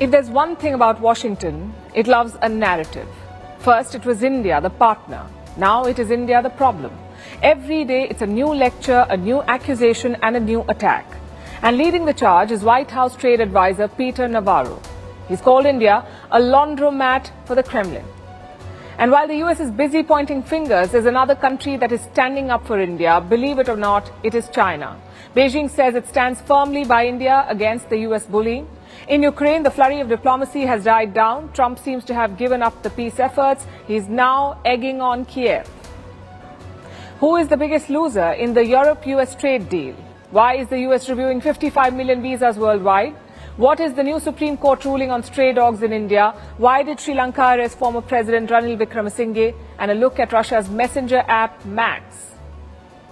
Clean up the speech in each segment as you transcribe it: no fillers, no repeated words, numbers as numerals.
If there's one thing about Washington, it loves a narrative. First, it was India, the partner. Now it is India, the problem. Every day, it's a new lecture, a new accusation, and a new attack. And leading the charge is White House trade advisor Peter Navarro. He's called India a laundromat for the Kremlin. And while the US is busy pointing fingers, there's another country that is standing up for India. Believe it or not, it is China. Beijing says it stands firmly by India against the US bullying. In Ukraine, the flurry of diplomacy has died down. Trump seems to have given up the peace efforts. He's now egging on Kiev. Who is the biggest loser in the Europe-US trade deal? Why is the US reviewing 55 million visas worldwide? What is the new Supreme Court ruling on stray dogs in India? Why did Sri Lanka arrest former President Ranil Wickremesinghe? And a look at Russia's messenger app, Max,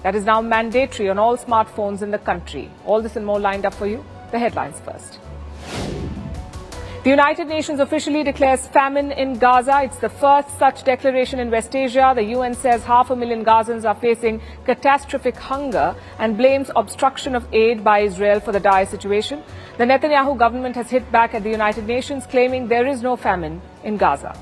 that is now mandatory on all smartphones in the country. All this and more lined up for you. The headlines first. The United Nations officially declares famine in Gaza. It's the first such declaration in West Asia. The UN says 500,000 Gazans are facing catastrophic hunger and blames obstruction of aid by Israel for the dire situation. The Netanyahu government has hit back at the United Nations, claiming there is no famine in Gaza.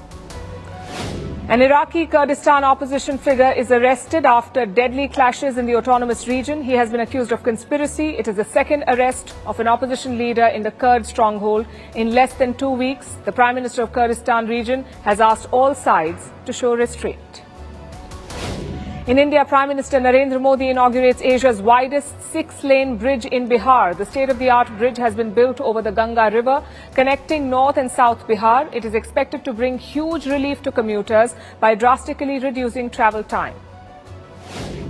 An Iraqi Kurdistan opposition figure is arrested after deadly clashes in the autonomous region. He has been accused of conspiracy. It is the second arrest of an opposition leader in the Kurd stronghold in less than 2 weeks. The Prime Minister of Kurdistan region has asked all sides to show restraint. In India, Prime Minister Narendra Modi inaugurates Asia's widest 6-lane bridge in Bihar. The state-of-the-art bridge has been built over the Ganga River, connecting North and South Bihar. It is expected to bring huge relief to commuters by drastically reducing travel time.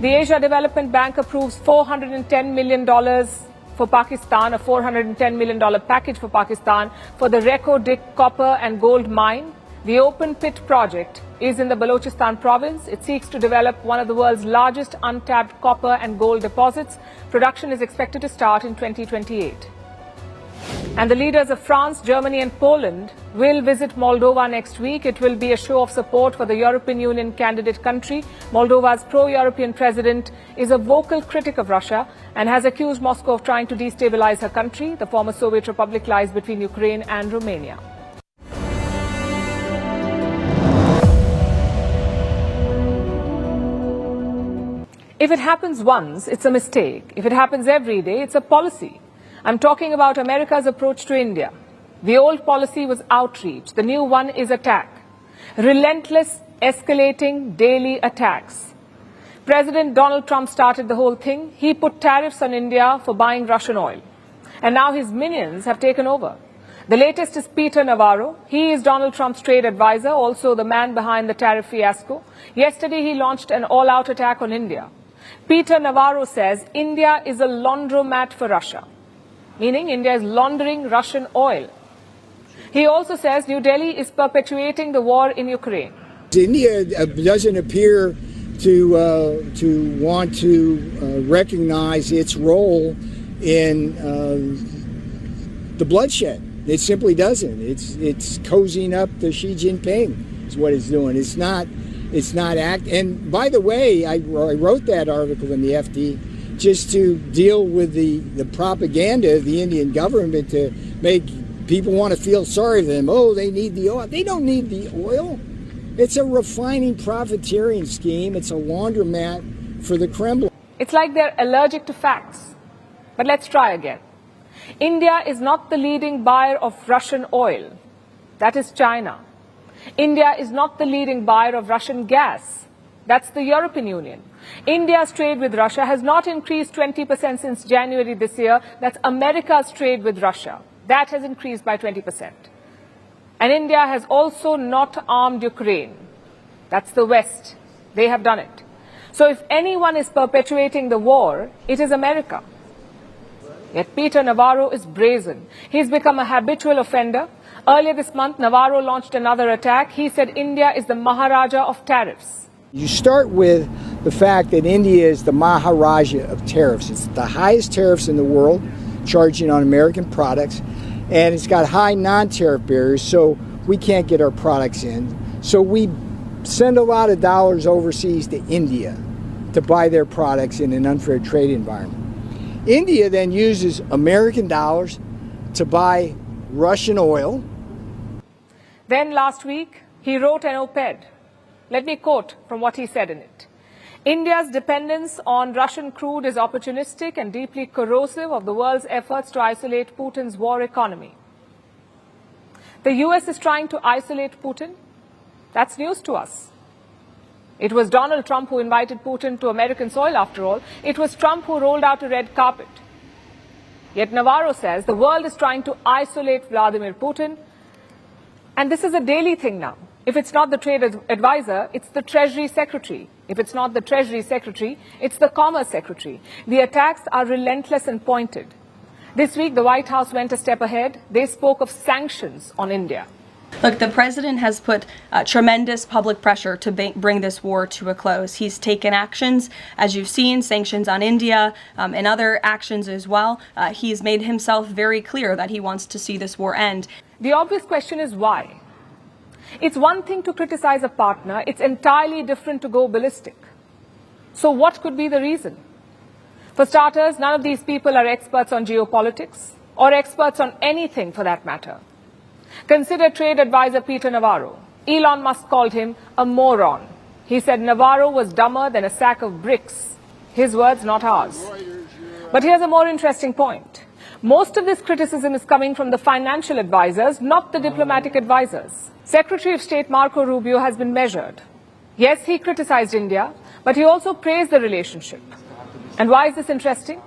The Asia Development Bank approves $410 million for Pakistan, a $410 million package for Pakistan for the Reko Dik copper and gold mine. The open pit project is in the Balochistan province. It seeks to develop one of the world's largest untapped copper and gold deposits. Production is expected to start in 2028. And the leaders of France, Germany and Poland will visit Moldova next week. It will be a show of support for the European Union candidate country. Moldova's pro-European president is a vocal critic of Russia and has accused Moscow of trying to destabilize her country. The former Soviet republic lies between Ukraine and Romania. If it happens once, it's a mistake. If it happens every day, it's a policy. I'm talking about America's approach to India. The old policy was outreach. The new one is attack. Relentless, escalating, daily attacks. President Donald Trump started the whole thing. He put tariffs on India for buying Russian oil. And now his minions have taken over. The latest is Peter Navarro. He is Donald Trump's trade advisor, also the man behind the tariff fiasco. Yesterday, he launched an all-out attack on India. Peter Navarro says India is a laundromat for Russia, meaning India is laundering Russian oil. He also says New Delhi is perpetuating the war in Ukraine. India doesn't appear to want to recognize its role in the bloodshed. It simply doesn't. It's cozying up to Xi Jinping is what it's doing. It's not act. And by the way, I wrote that article in the FT just to deal with the propaganda of the Indian government to make people want to feel sorry for them. Oh, they need the oil. They don't need the oil. It's a refining profiteering scheme. It's a laundromat for the Kremlin. It's like they're allergic to facts. But let's try again. India is not the leading buyer of Russian oil. That is China. India is not the leading buyer of Russian gas. That's the European Union. India's trade with Russia has not increased 20% since January this year. That's America's trade with Russia. That has increased by 20%. And India has also not armed Ukraine. That's the West. They have done it. So if anyone is perpetuating the war, it is America. Yet Peter Navarro is brazen. He's become a habitual offender. Earlier this month, Navarro launched another attack. He said India is the maharaja of tariffs. You start with the fact that India is the maharaja of tariffs. It's the highest tariffs in the world, charging on American products. And it's got high non-tariff barriers, so we can't get our products in. So we send a lot of dollars overseas to India to buy their products in an unfair trade environment. India then uses American dollars to buy Russian oil. Then last week, he wrote an op-ed. Let me quote from what he said in it. India's dependence on Russian crude is opportunistic and deeply corrosive of the world's efforts to isolate Putin's war economy. The US is trying to isolate Putin? That's news to us. It was Donald Trump who invited Putin to American soil, after all. It was Trump who rolled out a red carpet. Yet Navarro says the world is trying to isolate Vladimir Putin. And this is a daily thing now. If it's not the trade advisor, it's the Treasury Secretary. If it's not the Treasury Secretary, it's the Commerce Secretary. The attacks are relentless and pointed. This week, the White House went a step ahead. They spoke of sanctions on India. Look, the president has put tremendous public pressure to bring this war to a close. He's taken actions, as you've seen, sanctions on India and other actions as well. He's made himself very clear that he wants to see this war end. The obvious question is why? It's one thing to criticize a partner. It's entirely different to go ballistic. So what could be the reason? For starters, none of these people are experts on geopolitics or experts on anything for that matter. Consider trade advisor Peter Navarro. Elon Musk called him a moron. He said Navarro was dumber than a sack of bricks. His words, not ours. But here's a more interesting point. Most of this criticism is coming from the financial advisors, not the diplomatic advisors. Secretary of State Marco Rubio has been measured. Yes, he criticized India, but he also praised the relationship. And why is this interesting?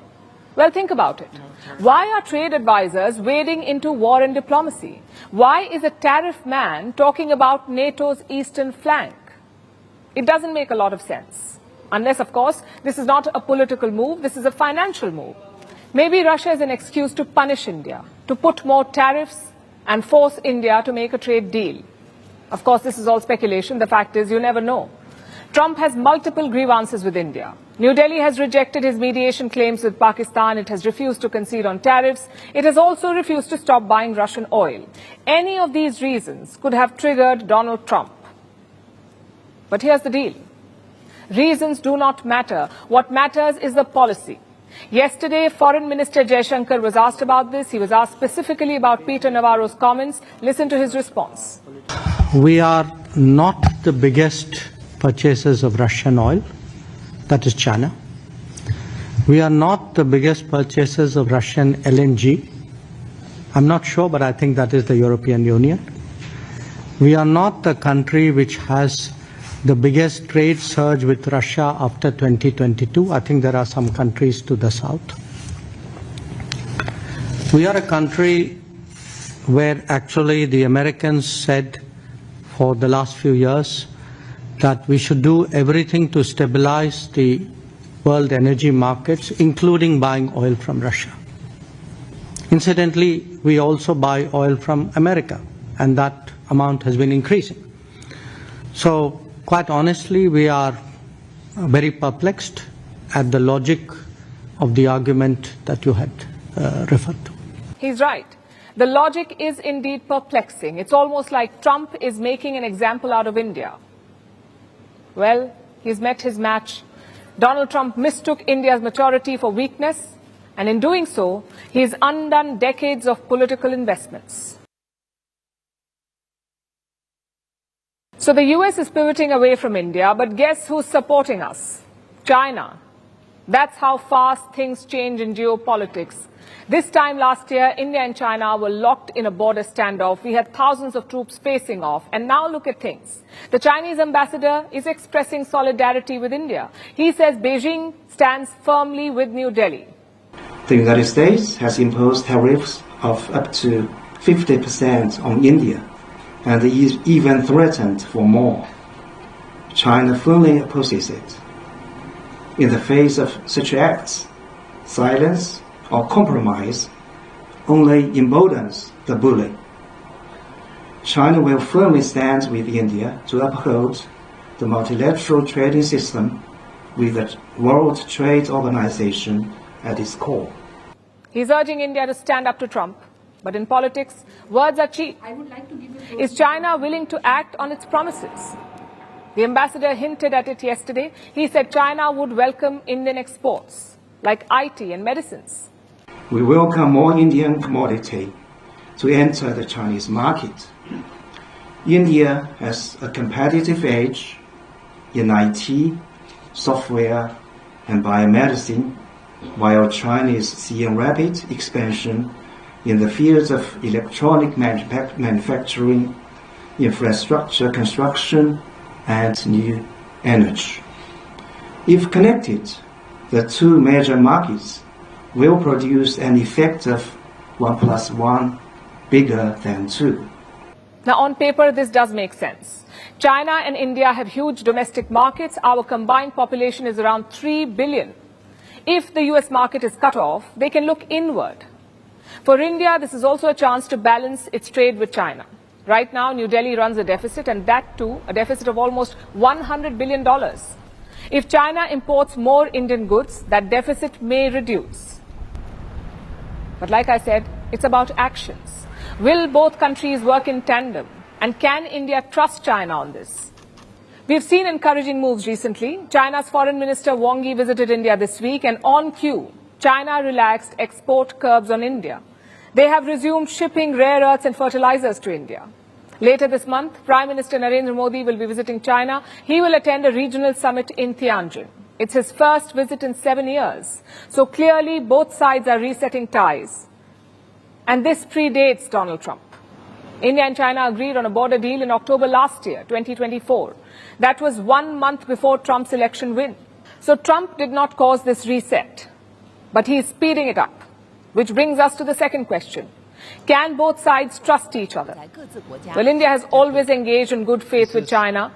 Well, think about it. Why are trade advisors wading into war and diplomacy? Why is a tariff man talking about NATO's eastern flank? It doesn't make a lot of sense. Unless, of course, this is not a political move, this is a financial move. Maybe Russia is an excuse to punish India, to put more tariffs and force India to make a trade deal. Of course, this is all speculation. The fact is, you never know. Trump has multiple grievances with India. New Delhi has rejected his mediation claims with Pakistan. It has refused to concede on tariffs. It has also refused to stop buying Russian oil. Any of these reasons could have triggered Donald Trump. But here's the deal. Reasons do not matter. What matters is the policy. Yesterday, Foreign Minister Jaishankar was asked about this. He was asked specifically about Peter Navarro's comments. Listen to his response. We are not the biggest purchasers of Russian oil. That is China. We are not the biggest purchasers of Russian LNG. I'm not sure, but I think that is the European Union. We are not the country which has the biggest trade surge with Russia after 2022. I think there are some countries to the south. We are a country where actually the Americans said for the last few years that we should do everything to stabilize the world energy markets, including buying oil from Russia. Incidentally, we also buy oil from America, and that amount has been increasing. So, quite honestly, we are very perplexed at the logic of the argument that you had referred to. He's right. The logic is indeed perplexing. It's almost like Trump is making an example out of India. Well, he's met his match. Donald Trump mistook India's maturity for weakness, and in doing so, he's undone decades of political investments. So the US is pivoting away from India, but guess who's supporting us? China. That's how fast things change in geopolitics. This time last year, India and China were locked in a border standoff. We had thousands of troops facing off. And now look at things. The Chinese ambassador is expressing solidarity with India. He says Beijing stands firmly with New Delhi. The United States has imposed tariffs of up to 50% on India and even threatened for more. China firmly opposes it. In the face of such acts, silence or compromise only emboldens the bully. China will firmly stand with India to uphold the multilateral trading system with the World Trade Organization at its core. He's urging India to stand up to Trump. But in politics, words are cheap. Is China willing to act on its promises? The ambassador hinted at it yesterday. He said China would welcome Indian exports, like IT and medicines. We welcome more Indian commodity to enter the Chinese market. India has a competitive edge in IT, software, and biomedicine, while China is seeing rapid expansion in the fields of electronic manufacturing, infrastructure construction, and new energy. If connected, the two major markets will produce an effect of 1 + 1 bigger than 2. Now, on paper, this does make sense. China and India have huge domestic markets. Our combined population is around 3 billion. If the US market is cut off, they can look inward. For India, this is also a chance to balance its trade with China. Right now, New Delhi runs a deficit, and that too, a deficit of almost $100 billion. If China imports more Indian goods, that deficit may reduce. But like I said, it's about actions. Will both countries work in tandem? And can India trust China on this? We've seen encouraging moves recently. China's Foreign Minister Wang Yi visited India this week, and on cue, China relaxed export curbs on India. They have resumed shipping rare earths and fertilizers to India. Later this month, Prime Minister Narendra Modi will be visiting China. He will attend a regional summit in Tianjin. It's his first visit in 7 years. So clearly, both sides are resetting ties. And this predates Donald Trump. India and China agreed on a border deal in October last year, 2024. That was 1 month before Trump's election win. So Trump did not cause this reset, but he is speeding it up. Which brings us to the second question. Can both sides trust each other? Well, India has always engaged in good faith with China.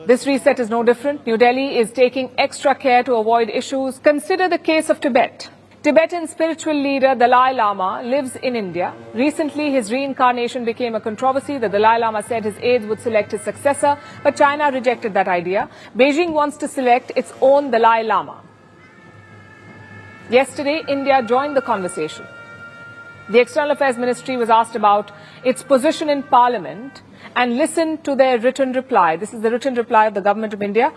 This reset is no different. New Delhi is taking extra care to avoid issues. Consider the case of Tibet. Tibetan spiritual leader Dalai Lama lives in India. Recently, his reincarnation became a controversy. The Dalai Lama said his aides would select his successor, but China rejected that idea. Beijing wants to select its own Dalai Lama. Yesterday, India joined the conversation. The External Affairs Ministry was asked about its position in Parliament and listened to their written reply. This is the written reply of the Government of India.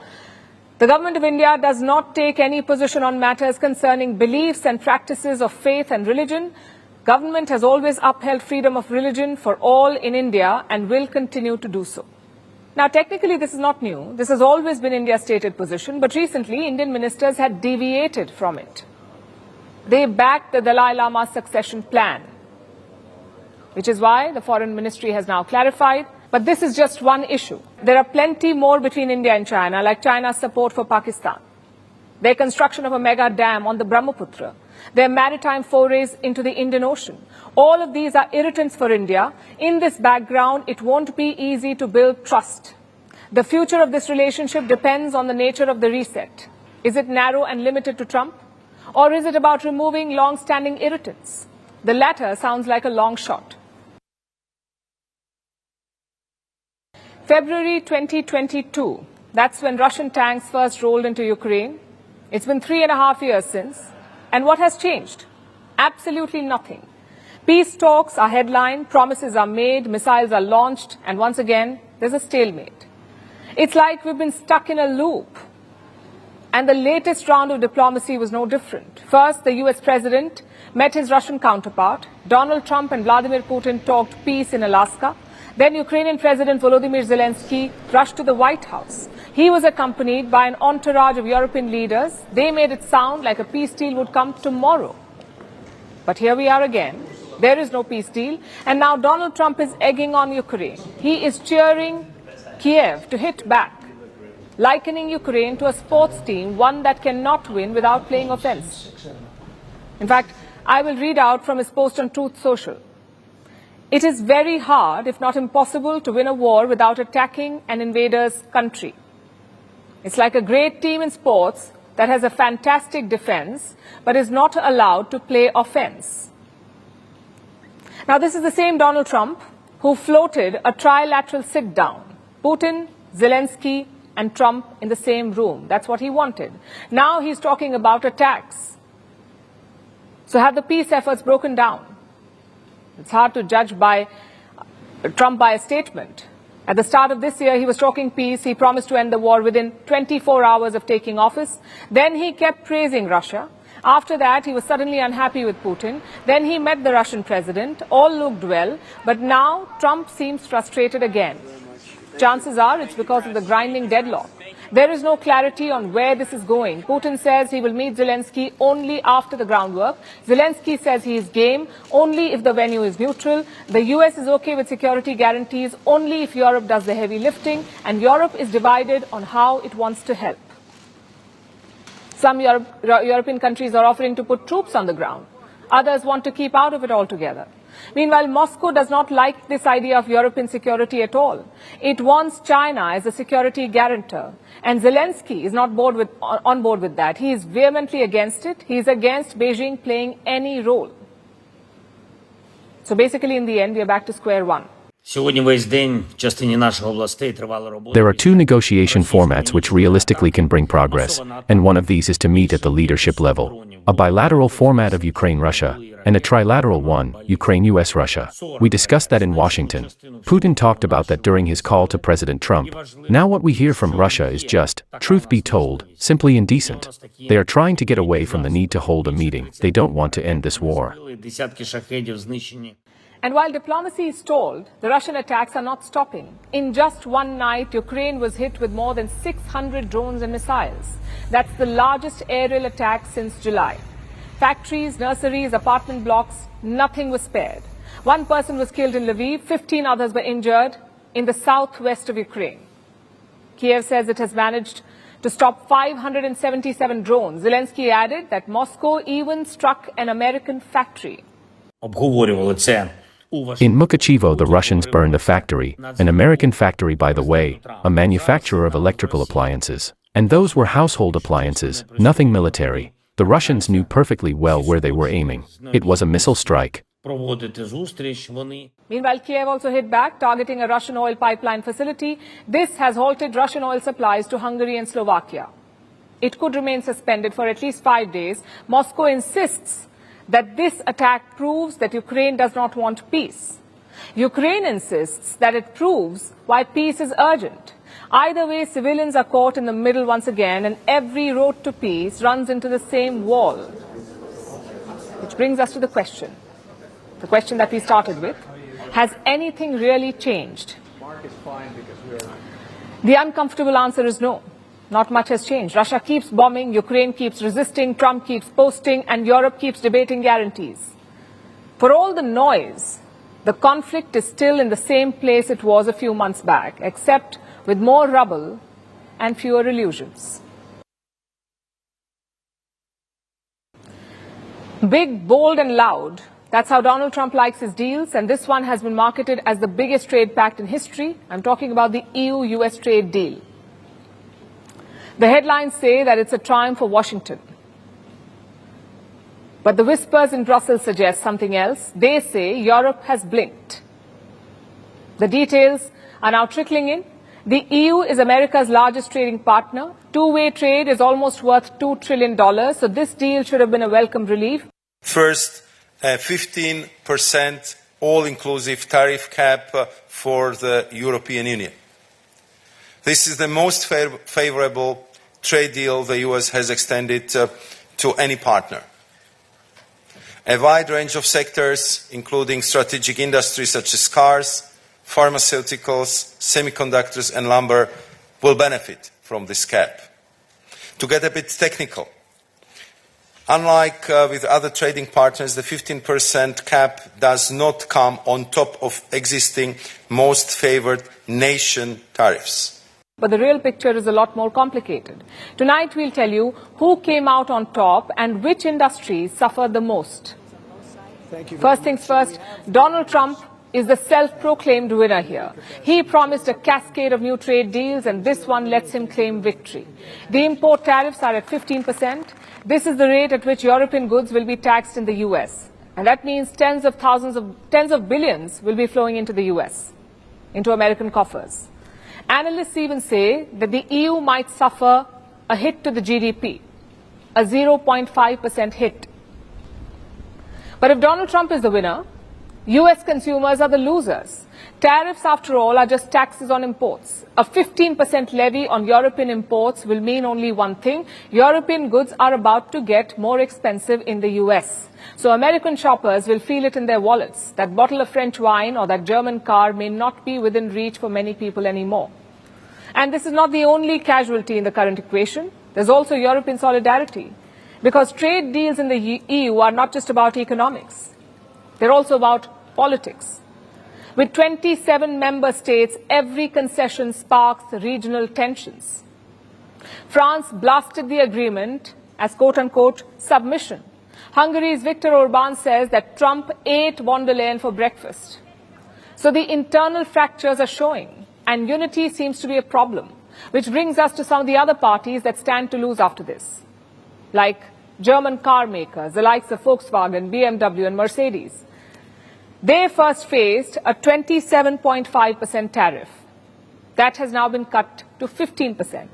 The Government of India does not take any position on matters concerning beliefs and practices of faith and religion. Government has always upheld freedom of religion for all in India and will continue to do so. Now, technically, this is not new. This has always been India's stated position, but recently, Indian ministers had deviated from it. They backed the Dalai Lama's succession plan, which is why the Foreign Ministry has now clarified. But this is just one issue. There are plenty more between India and China, like China's support for Pakistan, their construction of a mega dam on the Brahmaputra, their maritime forays into the Indian Ocean. All of these are irritants for India. In this background, it won't be easy to build trust. The future of this relationship depends on the nature of the reset. Is it narrow and limited to Trump? Or is it about removing long-standing irritants? The latter sounds like a long shot. February 2022, that's when Russian tanks first rolled into Ukraine. It's been 3.5 years since. And what has changed? Absolutely nothing. Peace talks are headlined, promises are made, missiles are launched, and once again, there's a stalemate. It's like we've been stuck in a loop. And the latest round of diplomacy was no different. First, the US president met his Russian counterpart. Donald Trump and Vladimir Putin talked peace in Alaska. Then Ukrainian President Volodymyr Zelensky rushed to the White House. He was accompanied by an entourage of European leaders. They made it sound like a peace deal would come tomorrow. But here we are again. There is no peace deal. And now Donald Trump is egging on Ukraine. He is cheering Kiev to hit back, likening Ukraine to a sports team, one that cannot win without playing offense. In fact, I will read out from his post on Truth Social. It is very hard, if not impossible, to win a war without attacking an invader's country. It's like a great team in sports that has a fantastic defense, but is not allowed to play offense. Now, this is the same Donald Trump who floated a trilateral sit-down. Putin, Zelensky, and Trump in the same room. That's what he wanted. Now he's talking about attacks. So have the peace efforts broken down? It's hard to judge by Trump by a statement. At the start of this year, he was talking peace. He promised to end the war within 24 hours of taking office. Then he kept praising Russia. After that, he was suddenly unhappy with Putin. Then he met the Russian president. All looked well. But now Trump seems frustrated again. Chances are it's because of the grinding deadlock. There is no clarity on where this is going. Putin says he will meet Zelensky only after the groundwork. Zelensky says he is game only if the venue is neutral. The US is okay with security guarantees only if Europe does the heavy lifting. And Europe is divided on how it wants to help. Some European countries are offering to put troops on the ground. Others want to keep out of it altogether. Meanwhile, Moscow does not like this idea of European security at all. It wants China as a security guarantor. And Zelensky is not on board with that. He is vehemently against it. He is against Beijing playing any role. So basically, in the end, we are back to square one. There are two negotiation formats which realistically can bring progress, and one of these is to meet at the leadership level. A bilateral format of Ukraine-Russia, and a trilateral one, Ukraine-US-Russia. We discussed that in Washington. Putin talked about that during his call to President Trump. Now what we hear from Russia is just, truth be told, simply indecent. They are trying to get away from the need to hold a meeting. They don't want to end this war. And while diplomacy is stalled, the Russian attacks are not stopping. In just one night, Ukraine was hit with more than 600 drones and missiles. That's the largest aerial attack since July. Factories, nurseries, apartment blocks, nothing was spared. One person was killed in Lviv, 15 others were injured in the southwest of Ukraine. Kiev says it has managed to stop 577 drones. Zelensky added that Moscow even struck an American factory. In Mukachevo, the Russians burned a factory, an American factory by the way, a manufacturer of electrical appliances. And those were household appliances, nothing military. The Russians knew perfectly well where they were aiming. It was a missile strike. Meanwhile, Kiev also hit back, targeting a Russian oil pipeline facility. This has halted Russian oil supplies to Hungary and Slovakia. It could remain suspended for at least 5 days. Moscow insists that this attack proves that Ukraine does not want peace. Ukraine insists that it proves why peace is urgent. Either way, civilians are caught in the middle once again, and every road to peace runs into the same wall. Which brings us to the question that we started with. Has anything really changed? The uncomfortable answer is no. Not much has changed. Russia keeps bombing, Ukraine keeps resisting, Trump keeps posting, and Europe keeps debating guarantees. For all the noise, the conflict is still in the same place it was a few months back, except with more rubble and fewer illusions. Big, bold, and loud. That's how Donald Trump likes his deals, and this one has been marketed as the biggest trade pact in history. I'm talking about the EU-US trade deal. The headlines say that it's a triumph for Washington. But the whispers in Brussels suggest something else. They say Europe has blinked. The details are now trickling in. The EU is America's largest trading partner. Two-way trade is almost worth $2 trillion, so this deal should have been a welcome relief. First, a 15% all-inclusive tariff cap for the European Union. This is the most favorable trade deal the US has extended to any partner. A wide range of sectors, including strategic industries such as cars, pharmaceuticals, semiconductors and lumber, will benefit from this cap. To get a bit technical, unlike with other trading partners, the 15% cap does not come on top of existing most favored nation tariffs. But the real picture is a lot more complicated. Tonight we'll tell you who came out on top and which industries suffered the most. First things first, Donald Trump is the self-proclaimed winner here. He promised a cascade of new trade deals, and this one lets him claim victory. The import tariffs are at 15%. This is the rate at which European goods will be taxed in the US. And that means tens of billions will be flowing into the US, into American coffers. Analysts even say that the EU might suffer a hit to the GDP, a 0.5% hit. But if Donald Trump is the winner, US consumers are the losers. Tariffs, after all, are just taxes on imports. A 15% levy on European imports will mean only one thing: European goods are about to get more expensive in the US. So American shoppers will feel it in their wallets. That bottle of French wine or that German car may not be within reach for many people anymore. And this is not the only casualty in the current equation. There's also European solidarity. Because trade deals in the EU are not just about economics. They're also about politics. With 27 member states, every concession sparks regional tensions. France blasted the agreement as quote-unquote submission. Hungary's Viktor Orban says that Trump ate von der Leyen for breakfast. So the internal fractures are showing, and unity seems to be a problem, which brings us to some of the other parties that stand to lose after this, like German car makers, the likes of Volkswagen, BMW and Mercedes. They first faced a 27.5% tariff. That has now been cut to 15%.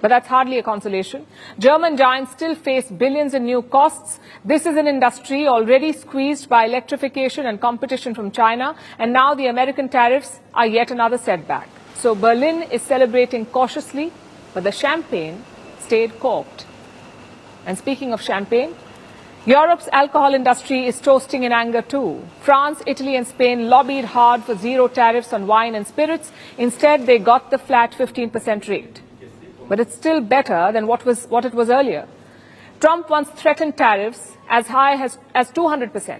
But that's hardly a consolation. German giants still face billions in new costs. This is an industry already squeezed by electrification and competition from China, and now the American tariffs are yet another setback. So Berlin is celebrating cautiously, but the champagne stayed corked. And speaking of champagne, Europe's alcohol industry is toasting in anger too. France, Italy and Spain lobbied hard for zero tariffs on wine and spirits. Instead, they got the flat 15% rate. But it's still better than what it was earlier. Trump once threatened tariffs as high as 200%.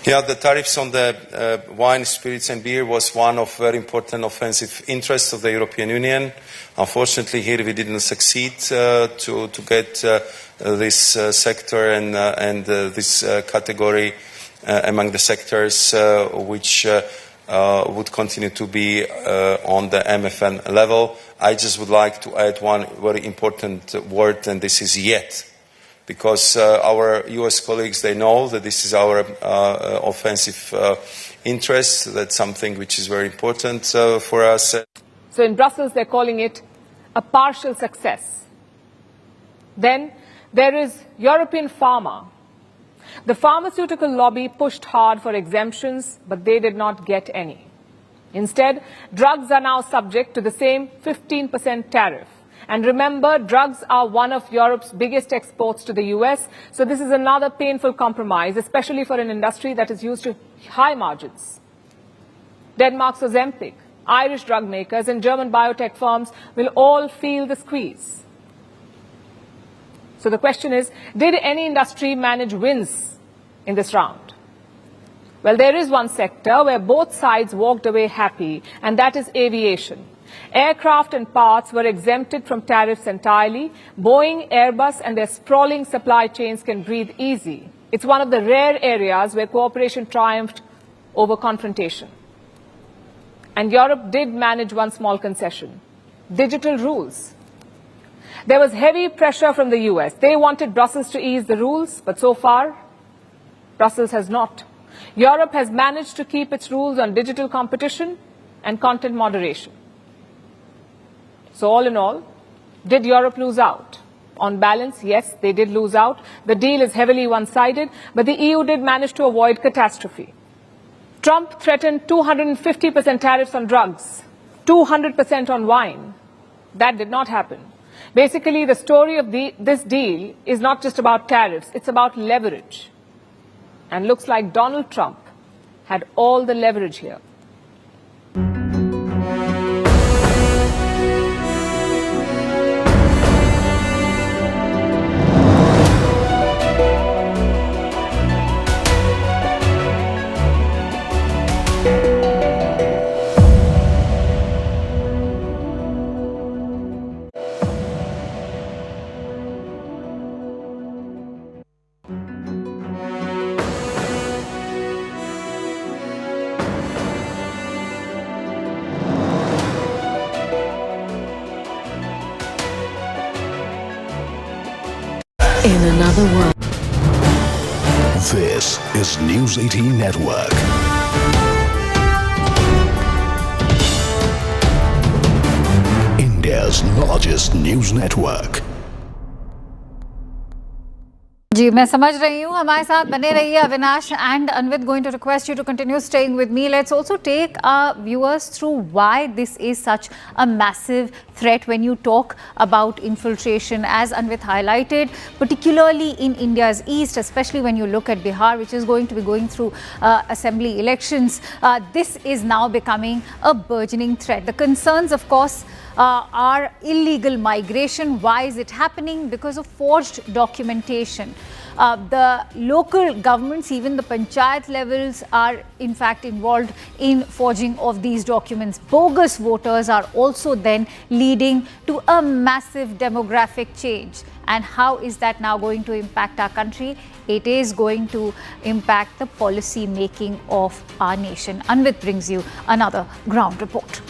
Yeah, the tariffs on the wine, spirits and beer was one of very important offensive interests of the European Union. Unfortunately, here we didn't succeed to get this sector and this category among the sectors which would continue to be on the MFN level. I just would like to add one very important word, and this is yet. Because our US colleagues, they know that this is our offensive interest. That's something which is very important for us. So in Brussels, they're calling it a partial success. Then there is European pharma. The pharmaceutical lobby pushed hard for exemptions, but they did not get any. Instead, drugs are now subject to the same 15% tariff. And remember, drugs are one of Europe's biggest exports to the US, so this is another painful compromise, especially for an industry that is used to high margins. Denmark's Ozempic, Irish drug makers and German biotech firms will all feel the squeeze. So the question is, did any industry manage wins in this round? Well, there is one sector where both sides walked away happy, and that is aviation. Aircraft and parts were exempted from tariffs entirely. Boeing, Airbus and their sprawling supply chains can breathe easy. It's one of the rare areas where cooperation triumphed over confrontation. And Europe did manage one small concession: digital rules. There was heavy pressure from the US. They wanted Brussels to ease the rules, but so far, Brussels has not. Europe has managed to keep its rules on digital competition and content moderation. So all in all, did Europe lose out? On balance, yes, they did lose out. The deal is heavily one-sided, but the EU did manage to avoid catastrophe. Trump threatened 250% tariffs on drugs, 200% on wine. That did not happen. Basically, the story of this deal is not just about tariffs, it's about leverage. And looks like Donald Trump had all the leverage here. In another world. This is News 18 Network. India's largest news network. जी मैं समझ रही हूँ हमारे साथ बने रहिए Avinash and Anvit going to request you to continue staying with me. Let's also take our viewers through why this is such a massive threat when you talk about infiltration, as Anvit highlighted, particularly in India's east, especially when you look at Bihar, which is going to be going through assembly elections. This is now becoming a burgeoning threat. The concerns, of course, are illegal migration. Why is it happening? Because of forged documentation. The local governments, even the panchayat levels, are in fact involved in forging of these documents. Bogus voters are also then leading to a massive demographic change. And how is that now going to impact our country? It is going to impact the policy making of our nation. Anvit brings you another ground report.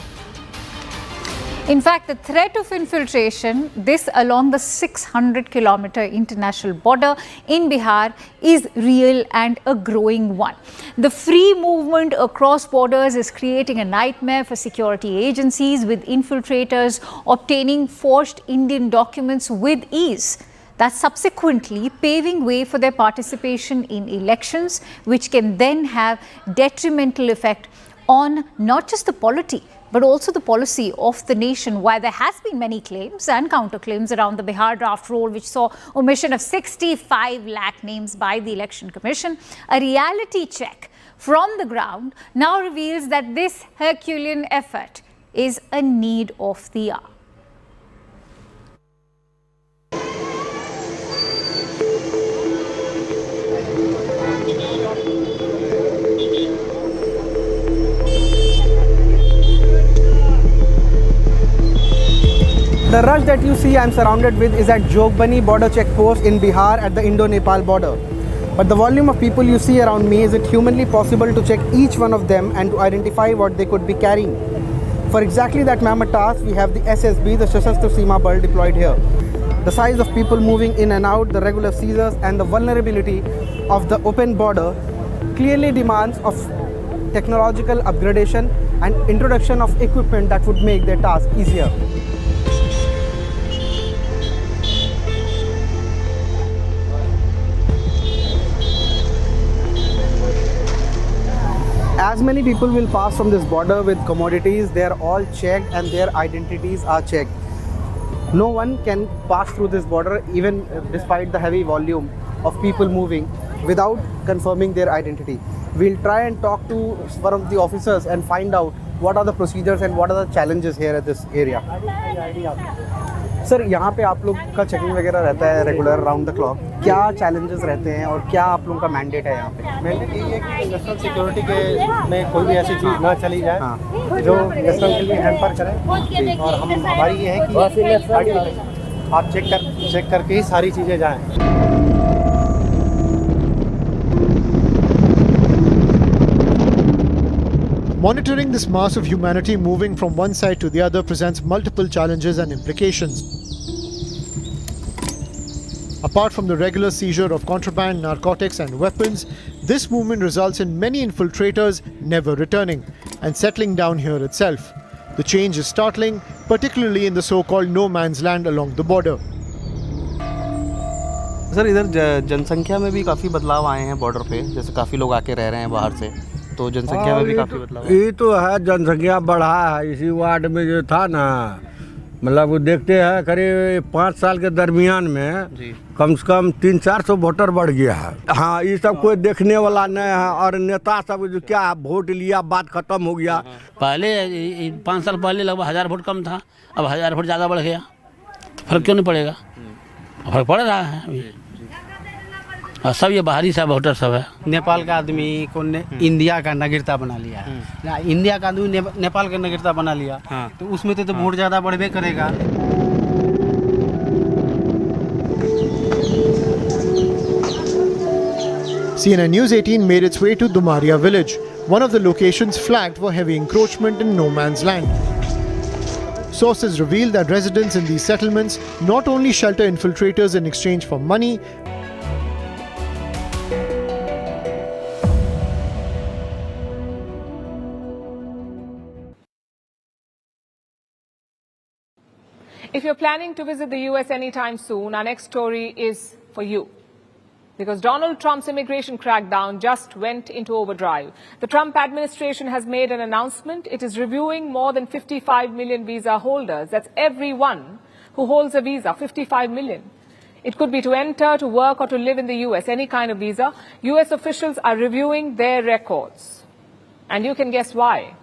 In fact, the threat of infiltration, this along the 600-kilometer international border in Bihar, is real and a growing one. The free movement across borders is creating a nightmare for security agencies, with infiltrators obtaining forged Indian documents with ease. That's subsequently paving way for their participation in elections, which can then have detrimental effect on not just the polity, but also the policy of the nation. While there has been many claims and counterclaims around the Bihar draft roll, which saw omission of 65 lakh names by the Election Commission, a reality check from the ground now reveals that this Herculean effort is a need of the hour. The rush that you see I'm surrounded with is at Jogbani border check post in Bihar at the Indo-Nepal border. But the volume of people you see around me, is it humanly possible to check each one of them and to identify what they could be carrying? For exactly that mammoth task, we have the SSB, the Sashastra Seema Bal, deployed here. The size of people moving in and out, the regular seizures and the vulnerability of the open border clearly demands of technological upgradation and introduction of equipment that would make their task easier. As many people will pass from this border with commodities, they are all checked and their identities are checked. No one can pass through this border, even despite the heavy volume of people moving, without confirming their identity. We'll try and talk to one of the officers and find out what are the procedures and what are the challenges here at this area. Sir, यहाँ पे आप लोग का checking वगैरह रहता है regular round the clock. क्या challenges रहते हैं और क्या आप लोगों का मैंडेट है यहाँ पे? मैंडेट यही है कि नेशनल सिक्योरिटी के में कोई भी ऐसी चीज़ ना चली जाए जो नेशनल के लिए हैम्पर करे, और हमारी ये है कि आप चेक करके ही सारी चीज़ें जाएँ. Monitoring this mass of humanity moving from one side to the other presents multiple challenges and implications. Apart from the regular seizure of contraband, narcotics and weapons, this movement results in many infiltrators never returning and settling down here itself. The change is startling, particularly in the so-called no man's land along the border. Sir, इधर जनसंख्या में भी काफ़ी बदलाव आए हैं border पे, जैसे काफ़ी लोग आके रह रहे हैं बाहर से, तो जनसंख्या में भी काफ़ी बदलाव. ये तो है, जनसंख्या बढ़ा है. इसी वार्ड में जो था ना, मतलब वो देखते हैं करीब 5 साल के दरमियान में कम से कम 300-400 वोटर बढ़ गया है. हाँ, ये सब कोई देखने वाला नहीं है. और नेता सब जो क्या वोट लिया, बात खत्म हो गया. पहले 5 साल पहले लगभग 1000 वोट कम था, अब 1000 वोट ज़्यादा बढ़ गया. फर्क क्यों नहीं पड़ेगा? फर्क पड़ रहा है अभी. और सब ये बाहरी सब वोटर सब है. नेपाल का आदमी को इंडिया का नागरिकता बना लिया है. इंडिया का आदमी नेपाल का नागरिकता बना लिया, तो उसमें तो वोट ज़्यादा बढ़वे करेगा. CNN News 18 made its way to Dumaria village, one of the locations flagged for heavy encroachment in no man's land. Sources reveal that residents in these settlements not only shelter infiltrators in exchange for money, If you're planning to visit the US anytime soon, our next story is for you. because Donald Trump's immigration crackdown just went into overdrive. The Trump administration has made an announcement. It is reviewing more than 55 million visa holders. That's everyone who holds a visa, 55 million. It could be to enter, to work, or to live in the U.S., any kind of visa. U.S. officials are reviewing their records. And you can guess why.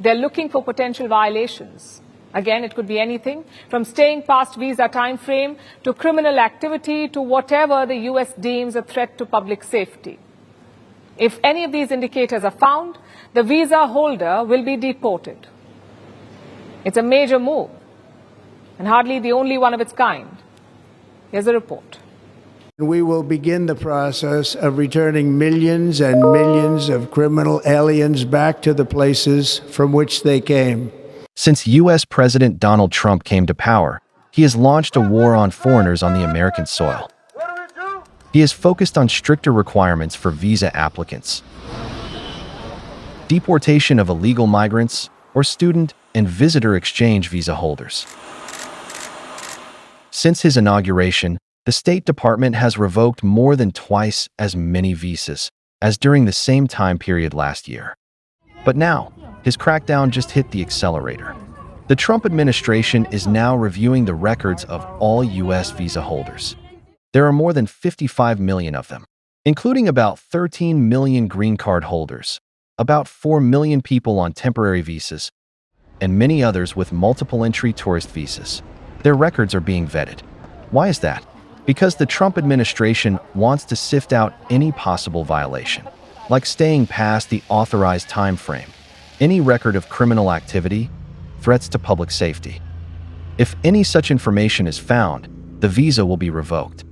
They're looking for potential violations. Again, it could be anything from staying past visa time frame to criminal activity to whatever the U.S. deems a threat to public safety. If any of these indicators are found, the visa holder will be deported. It's a major move and hardly the only one of its kind. Here's a report. We will begin the process of returning millions and millions of criminal aliens back to the places from which they came. Since U.S. President Donald Trump came to power, he has launched a war on foreigners on the American soil. He has focused on stricter requirements for visa applicants, deportation of illegal migrants, or student and visitor exchange visa holders. Since his inauguration, the State Department has revoked more than twice as many visas as during the same time period last year. But now, his crackdown just hit the accelerator. The Trump administration is now reviewing the records of all U.S. visa holders. There are more than 55 million of them, including about 13 million green card holders, about 4 million people on temporary visas, and many others with multiple entry tourist visas. Their records are being vetted. Why is that? Because the Trump administration wants to sift out any possible violation, like staying past the authorized time frame, any record of criminal activity, threats to public safety. If any such information is found, the visa will be revoked.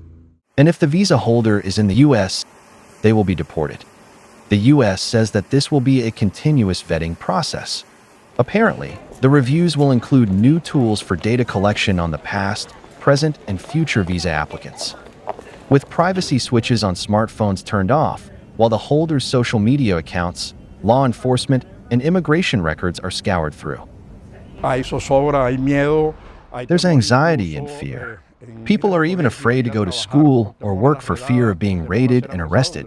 And if the visa holder is in the U.S., they will be deported. The U.S. says that this will be a continuous vetting process. Apparently, the reviews will include new tools for data collection on the past, present, and future visa applicants. With privacy switches on smartphones turned off, while the holder's social media accounts, law enforcement, and immigration records are scoured through. There's anxiety and fear. People are even afraid to go to school or work for fear of being raided and arrested.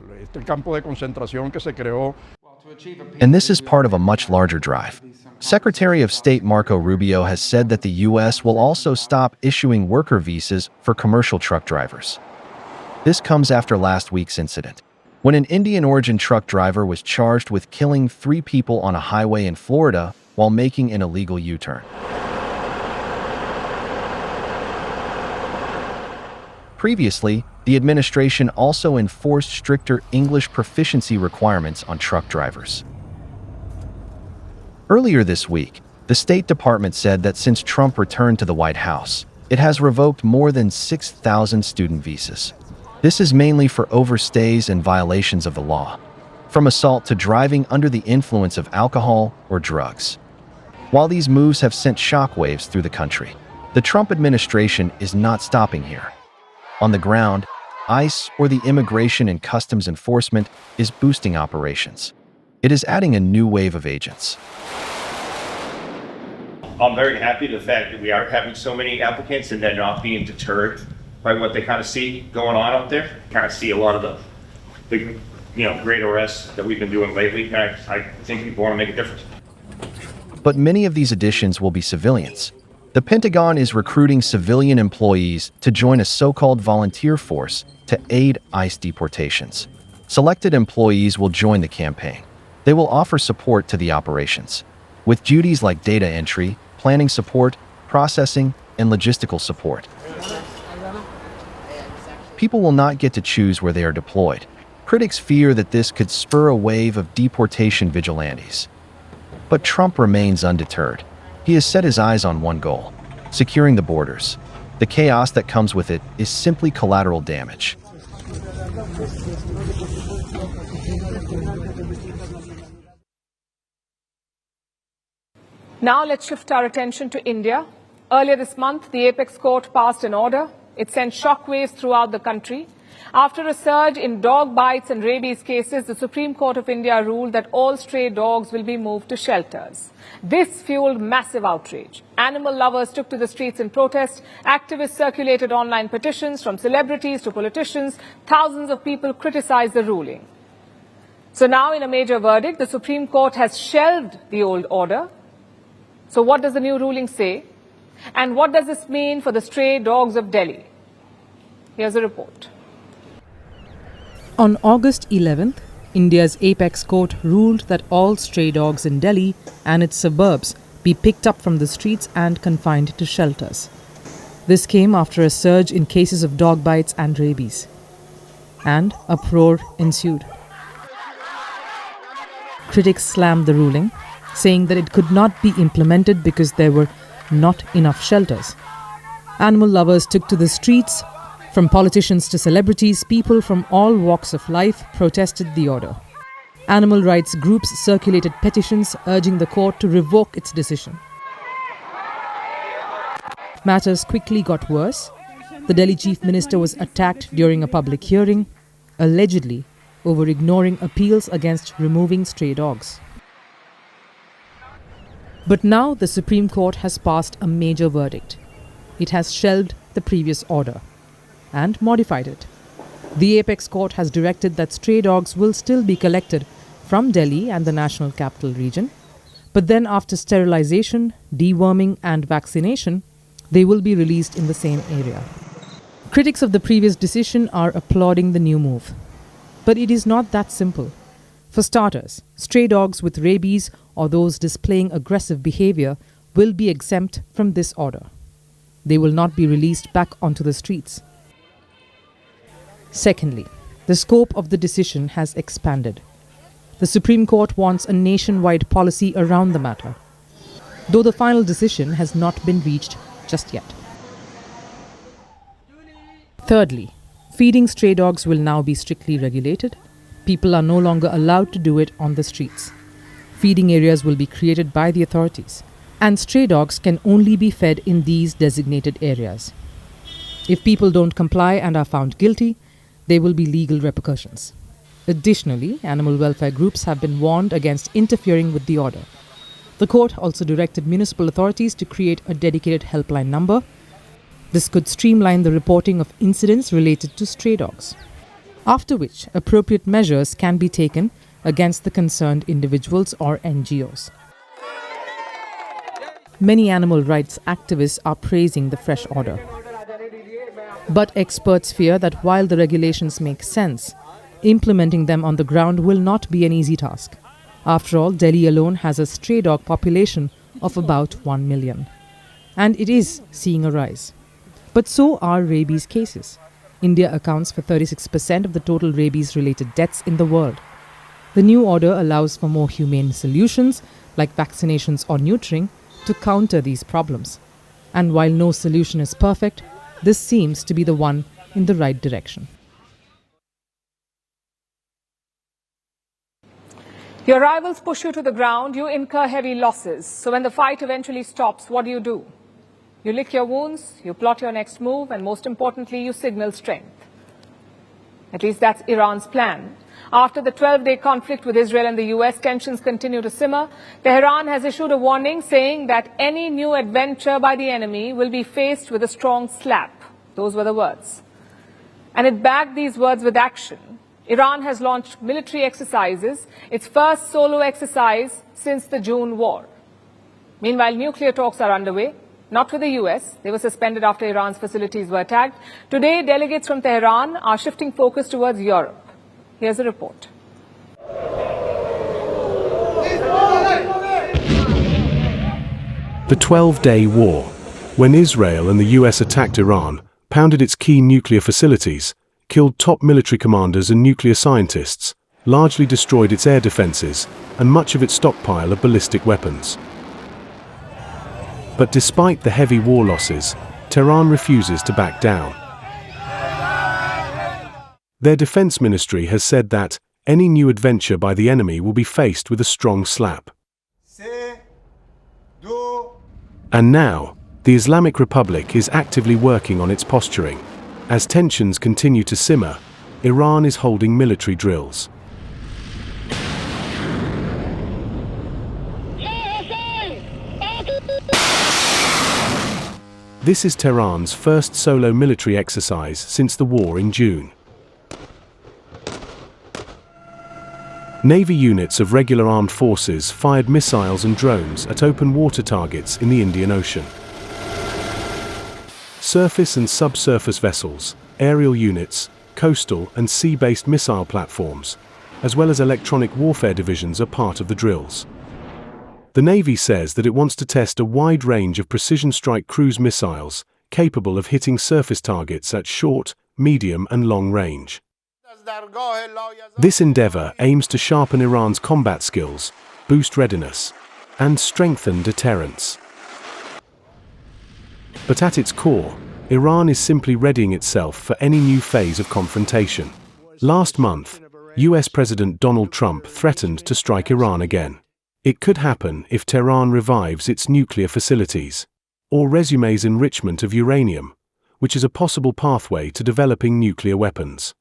And this is part of a much larger drive. Secretary of State Marco Rubio has said that the U.S. will also stop issuing worker visas for commercial truck drivers. This comes after last week's incident, when an Indian-origin truck driver was charged with killing 3 people on a highway in Florida while making an illegal U-turn. Previously, the administration also enforced stricter English proficiency requirements on truck drivers. Earlier this week, the State Department said that since Trump returned to the White House, it has revoked more than 6,000 student visas. This is mainly for overstays and violations of the law, from assault to driving under the influence of alcohol or drugs. While these moves have sent shockwaves through the country, the Trump administration is not stopping here. On the ground, ICE, or the Immigration and Customs Enforcement, is boosting operations. It is adding a new wave of agents. I'm very happy to the fact that we are having so many applicants and they're not being deterred by what they kind of see going on out there. Kind of see a lot of the great arrests that we've been doing lately. I think people want to make a difference. But many of these additions will be civilians. The Pentagon is recruiting civilian employees to join a so-called volunteer force to aid ICE deportations. Selected employees will join the campaign. They will offer support to the operations, with duties like data entry, planning support, processing, and logistical support. People will not get to choose where they are deployed. Critics fear that this could spur a wave of deportation vigilantes. But Trump remains undeterred. He has set his eyes on one goal: securing the borders. The chaos that comes with it is simply collateral damage. Now let's shift our attention to India. Earlier this month, the Apex Court passed an order. It sent shockwaves throughout the country. After a surge in dog bites and rabies cases, the Supreme Court of India ruled that all stray dogs will be moved to shelters. This fueled massive outrage. Animal lovers took to the streets in protest. Activists circulated online petitions from celebrities to politicians. Thousands of people criticized the ruling. So now, in a major verdict, the Supreme Court has shelved the old order. So what does the new ruling say? And what does this mean for the stray dogs of Delhi? Here's a report. On August 11th, India's apex court ruled that all stray dogs in Delhi and its suburbs be picked up from the streets and confined to shelters. This came after a surge in cases of dog bites and rabies. And uproar ensued. Critics slammed the ruling, saying that it could not be implemented because there were not enough shelters. Animal lovers took to the streets. From politicians to celebrities, people from all walks of life protested the order. Animal rights groups circulated petitions urging the court to revoke its decision. Matters quickly got worse. The Delhi Chief Minister was attacked during a public hearing, allegedly over ignoring appeals against removing stray dogs. But now the Supreme Court has passed a major verdict. It has shelved the previous order and modified it. The apex court has directed that stray dogs will still be collected from Delhi and the National Capital Region, but then after sterilization, deworming and vaccination, they will be released in the same area. Critics of the previous decision are applauding the new move. But it is not that simple. For starters, stray dogs with rabies or those displaying aggressive behavior will be exempt from this order. They will not be released back onto the streets. Secondly, the scope of the decision has expanded. The Supreme Court wants a nationwide policy around the matter, though the final decision has not been reached just yet. Thirdly, feeding stray dogs will now be strictly regulated. People are no longer allowed to do it on the streets. Feeding areas will be created by the authorities, and stray dogs can only be fed in these designated areas. If people don't comply and are found guilty, there will be legal repercussions. Additionally, animal welfare groups have been warned against interfering with the order. The court also directed municipal authorities to create a dedicated helpline number. This could streamline the reporting of incidents related to stray dogs, after which appropriate measures can be taken against the concerned individuals or NGOs. Many animal rights activists are praising the fresh order. But experts fear that while the regulations make sense, implementing them on the ground will not be an easy task. After all, Delhi alone has a stray dog population of about 1 million. And it is seeing a rise. But so are rabies cases. India accounts for 36% of the total rabies-related deaths in the world. The new order allows for more humane solutions, like vaccinations or neutering, to counter these problems. And while no solution is perfect, this seems to be the one in the right direction. Your rivals push you to the ground, you incur heavy losses. So when the fight eventually stops, what do? You lick your wounds, you plot your next move, and most importantly, you signal strength. At least that's Iran's plan. After the 12-day conflict with Israel and the US, tensions continue to simmer. Tehran has issued a warning saying that any new adventure by the enemy will be faced with a strong slap. Those were the words. And it backed these words with action. Iran has launched military exercises, its first solo exercise since the June war. Meanwhile, nuclear talks are underway. Not with the US. They were suspended after Iran's facilities were attacked. Today, delegates from Tehran are shifting focus towards Europe. Here's a report. The 12-day war, when Israel and the US attacked Iran, pounded its key nuclear facilities, killed top military commanders and nuclear scientists, largely destroyed its air defenses, and much of its stockpile of ballistic weapons. But despite the heavy war losses, Tehran refuses to back down. Their defense ministry has said that any new adventure by the enemy will be faced with a strong slap. And now, the Islamic Republic is actively working on its posturing. As tensions continue to simmer, Iran is holding military drills. This is Tehran's first solo military exercise since the war in June. Navy units of regular armed forces fired missiles and drones at open water targets in the Indian Ocean. Surface and subsurface vessels, aerial units, coastal and sea-based missile platforms, as well as electronic warfare divisions are part of the drills. The Navy says that it wants to test a wide range of precision strike cruise missiles capable of hitting surface targets at short, medium and long range. This endeavor aims to sharpen Iran's combat skills, boost readiness, and strengthen deterrence. But at its core, Iran is simply readying itself for any new phase of confrontation. Last month, US President Donald Trump threatened to strike Iran again. It could happen if Tehran revives its nuclear facilities, or resumes enrichment of uranium, which is a possible pathway to developing nuclear weapons.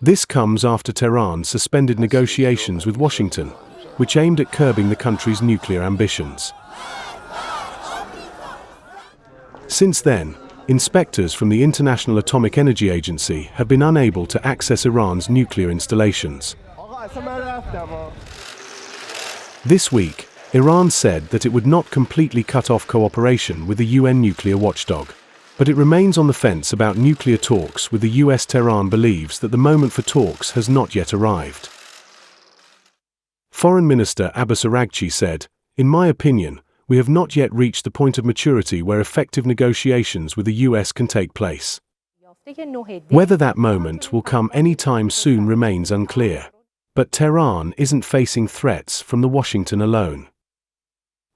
This comes after Tehran suspended negotiations with Washington, which aimed at curbing the country's nuclear ambitions. Since then, inspectors from the International Atomic Energy Agency have been unable to access Iran's nuclear installations. This week, Iran said that it would not completely cut off cooperation with the UN nuclear watchdog, but it remains on the fence about nuclear talks with the US. Tehran believes that the moment for talks has not yet arrived. Foreign Minister Abbas Araghchi said, "In my opinion, we have not yet reached the point of maturity where effective negotiations with the US can take place. Whether that moment will come any time soon remains unclear. But Tehran isn't facing threats from the Washington alone.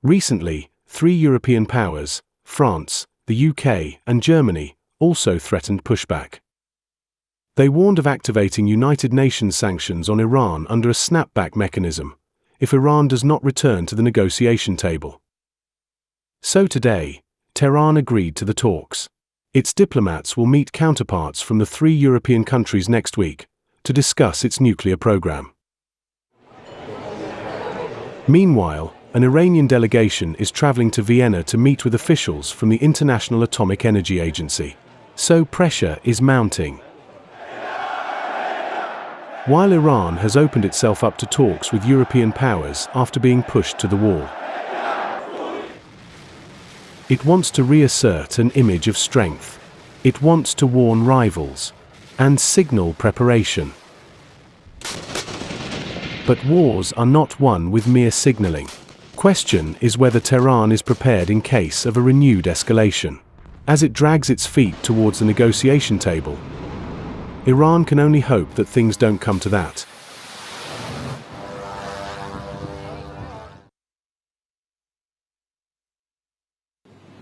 Recently, 3 European powers, France, the UK, and Germany, also threatened pushback. They warned of activating United Nations sanctions on Iran under a snapback mechanism, if Iran does not return to the negotiation table. So today, Tehran agreed to the talks. Its diplomats will meet counterparts from the 3 European countries next week to discuss its nuclear program. Meanwhile, an Iranian delegation is traveling to Vienna to meet with officials from the International Atomic Energy Agency. So pressure is mounting. While Iran has opened itself up to talks with European powers after being pushed to the wall, it wants to reassert an image of strength. It wants to warn rivals and signal preparation. But wars are not won with mere signaling. Question is whether Tehran is prepared in case of a renewed escalation. As it drags its feet towards the negotiation table, Iran can only hope that things don't come to that.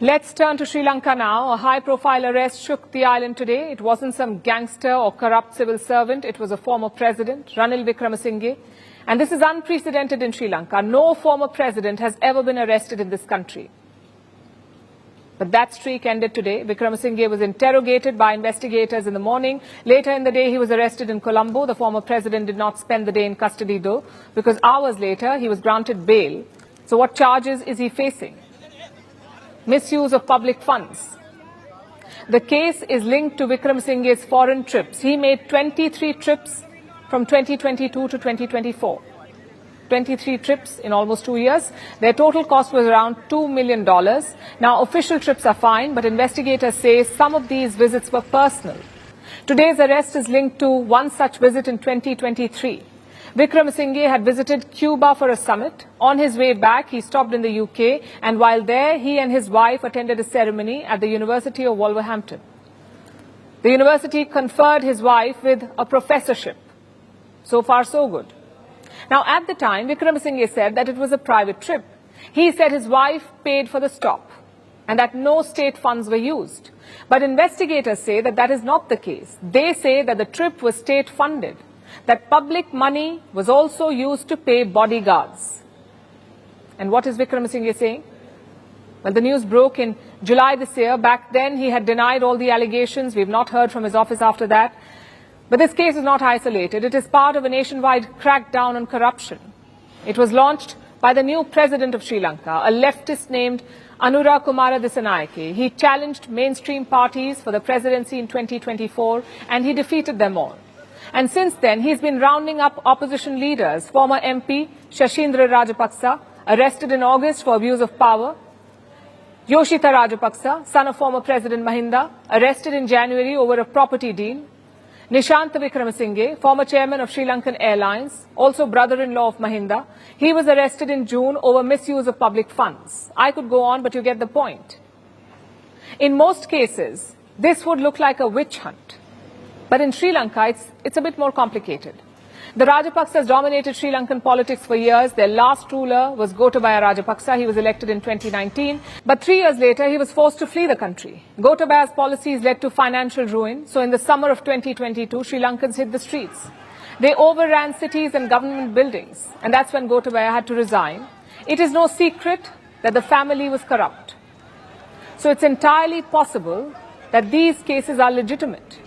Let's turn to Sri Lanka now. A high-profile arrest shook the island today. It wasn't some gangster or corrupt civil servant. It was a former president, Ranil Wickremesinghe. And this is unprecedented in Sri Lanka. No former president has ever been arrested in this country. But that streak ended today. Wickremesinghe was interrogated by investigators in the morning. Later in the day, he was arrested in Colombo. The former president did not spend the day in custody, though, because hours later, he was granted bail. So what charges is he facing? Misuse of public funds. The case is linked to Wickremesinghe's foreign trips. He made 23 trips from 2022 to 2024. 23 trips in almost 2 years. Their total cost was around $2 million. Now, official trips are fine, but investigators say some of these visits were personal. Today's arrest is linked to one such visit in 2023. Wickremesinghe had visited Cuba for a summit. On his way back, he stopped in the UK, and while there, he and his wife attended a ceremony at the University of Wolverhampton. The university conferred his wife with a professorship. So far, so good. Now, at the time, Wickremesinghe said that it was a private trip. He said his wife paid for the stop and that no state funds were used. But investigators say that that is not the case. They say that the trip was state-funded, that public money was also used to pay bodyguards. And what is Wickremesinghe saying? Well, the news broke in July this year. Back then, he had denied all the allegations. We've not heard from his office after that. But this case is not isolated. It is part of a nationwide crackdown on corruption. It was launched by the new president of Sri Lanka, a leftist named Anura Kumara Dissanayake. He challenged mainstream parties for the presidency in 2024 and he defeated them all. And since then, he's been rounding up opposition leaders. Former MP Shashindra Rajapaksa, arrested in August for abuse of power. Yoshita Rajapaksa, son of former President Mahinda, arrested in January over a property deal. Nishant Wickramasinghe, former chairman of Sri Lankan Airlines, also brother-in-law of Mahinda, he was arrested in June over misuse of public funds. I could go on, but you get the point. In most cases, this would look like a witch hunt. But in Sri Lanka, it's a bit more complicated. The Rajapaksas dominated Sri Lankan politics for years. Their last ruler was Gotabaya Rajapaksa. He was elected in 2019. But 3 years later, he was forced to flee the country. Gotabaya's policies led to financial ruin. So in the summer of 2022, Sri Lankans hit the streets. They overran cities and government buildings. And that's when Gotabaya had to resign. It is no secret that the family was corrupt. So it's entirely possible that these cases are legitimate.